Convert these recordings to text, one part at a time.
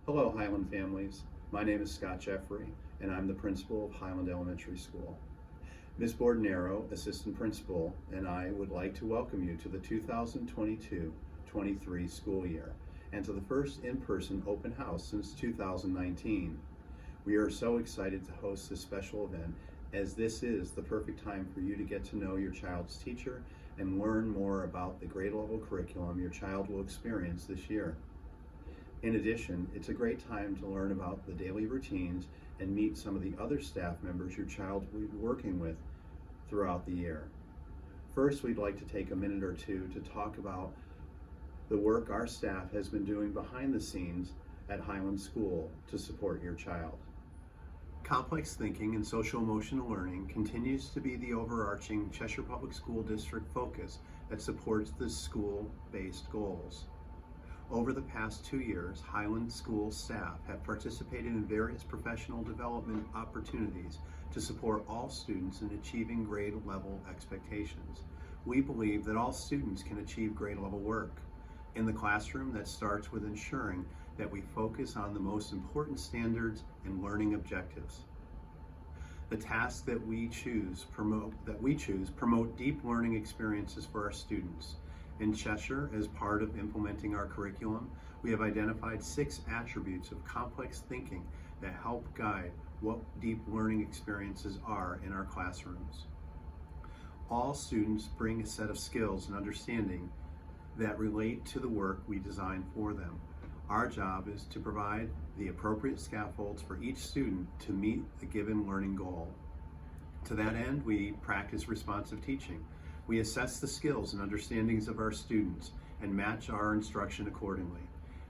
Hello, Highland families. My name is Scott Jeffrey, and I'm the principal of Highland Elementary School. Ms. Bordenaro, assistant principal, and I would like to welcome you to the 2022-23 school year and to the first in-person open house since 2019. We are so excited to host this special event, as this is the perfect time for you to get to know your child's teacher and learn more about the grade level curriculum your child will experience this year. In addition, it's a great time to learn about the daily routines and meet some of the other staff members your child will be working with throughout the year. First, we'd like to take a minute or two to talk about the work our staff has been doing behind the scenes at Highland School to support your child. Complex thinking and social emotional learning continues to be the overarching Cheshire Public School District focus that supports the school-based goals. Over the past 2 years, Highland School staff have participated in various professional development opportunities to support all students in achieving grade level expectations. We believe that all students can achieve grade level work. In the classroom, that starts with ensuring that we focus on the most important standards and learning objectives. The tasks that we choose promote deep learning experiences for our students. In Cheshire, as part of implementing our curriculum, we have identified 6 attributes of complex thinking that help guide what deep learning experiences are in our classrooms. All students bring a set of skills and understanding that relate to the work we design for them. Our job is to provide the appropriate scaffolds for each student to meet a given learning goal. To that end, we practice responsive teaching. We assess the skills and understandings of our students and match our instruction accordingly.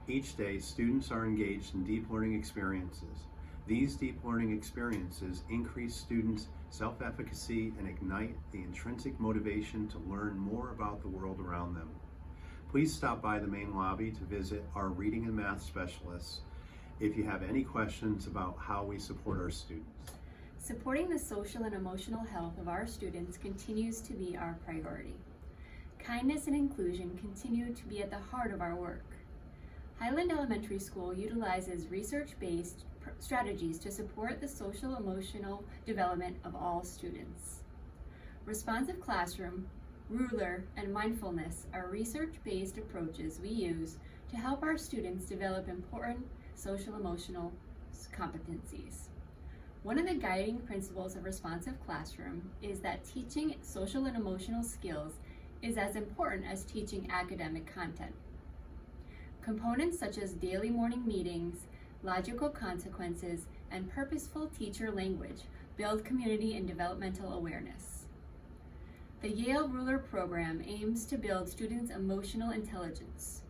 Each day, students are engaged in deep learning experiences. These deep learning experiences increase students' self-efficacy and ignite the intrinsic motivation to learn more about the world around them. Please stop by the main lobby to visit our reading and math specialists if you have any questions about how we support our students. Supporting the social and emotional health of our students continues to be our priority. Kindness and inclusion continue to be at the heart of our work. Highland Elementary School utilizes research-based strategies to support the social emotional development of all students. Responsive classroom, ruler, and mindfulness are research-based approaches we use to help our students develop important social emotional competencies. One of the guiding principles of responsive classroom is that teaching social and emotional skills is as important as teaching academic content. Components such as daily morning meetings, logical consequences, and purposeful teacher language build community and developmental awareness. The Yale Ruler program aims to build students' emotional intelligence.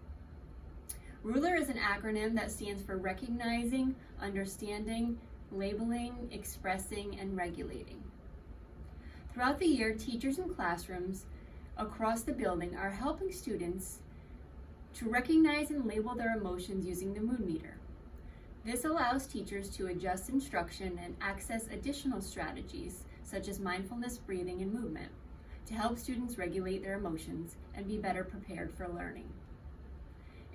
RULER is an acronym that stands for recognizing, understanding, labeling, expressing, and regulating. Throughout the year, teachers in classrooms across the building are helping students to recognize and label their emotions using the mood meter. This allows teachers to adjust instruction and access additional strategies such as mindfulness, breathing, and movement to help students regulate their emotions and be better prepared for learning.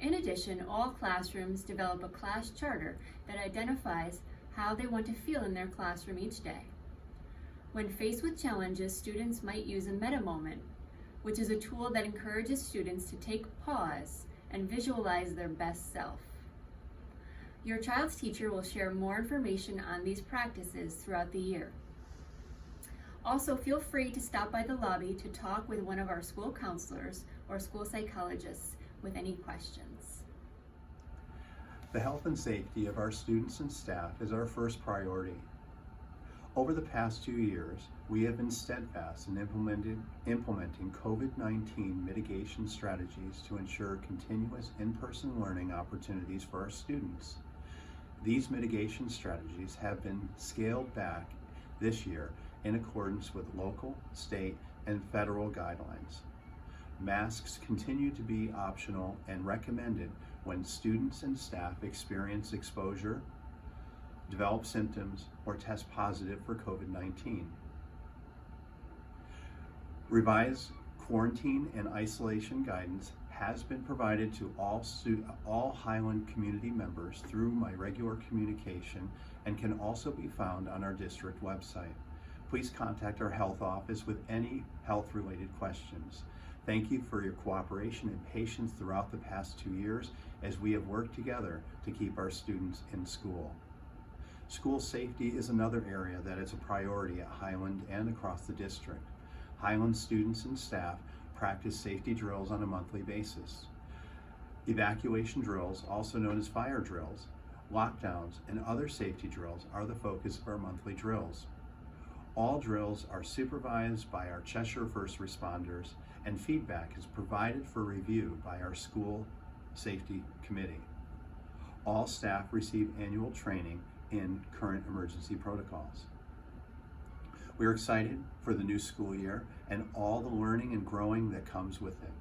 In addition, all classrooms develop a class charter that identifies how they want to feel in their classroom each day. When faced with challenges, students might use a meta moment, which is a tool that encourages students to take pause and visualize their best self. Your child's teacher will share more information on these practices throughout the year. Also, feel free to stop by the lobby to talk with one of our school counselors or school psychologists with any questions. The health and safety of our students and staff is our first priority. Over the past 2 years, we have been steadfast in implementing COVID-19 mitigation strategies to ensure continuous in-person learning opportunities for our students. These mitigation strategies have been scaled back this year in accordance with local, state, and federal guidelines. Masks continue to be optional and recommended when students and staff experience exposure, develop symptoms, or test positive for COVID-19. Revised quarantine and isolation guidance has been provided to all Highland community members through my regular communication and can also be found on our district website. Please contact our health office with any health-related questions. Thank you for your cooperation and patience throughout the past 2 years as we have worked together to keep our students in school. School safety is another area that is a priority at Highland and across the district. Highland students and staff practice safety drills on a monthly basis. Evacuation drills, also known as fire drills, lockdowns, and other safety drills are the focus of our monthly drills. All drills are supervised by our Cheshire first responders, and feedback is provided for review by our school safety committee. All staff receive annual training in current emergency protocols. We are excited for the new school year and all the learning and growing that comes with it.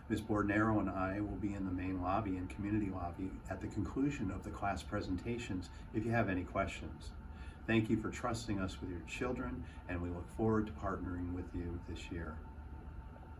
Ms. Bordnero and I will be in the main lobby and community lobby at the conclusion of the class presentations if you have any questions. Thank you for trusting us with your children, and we look forward to partnering with you this year.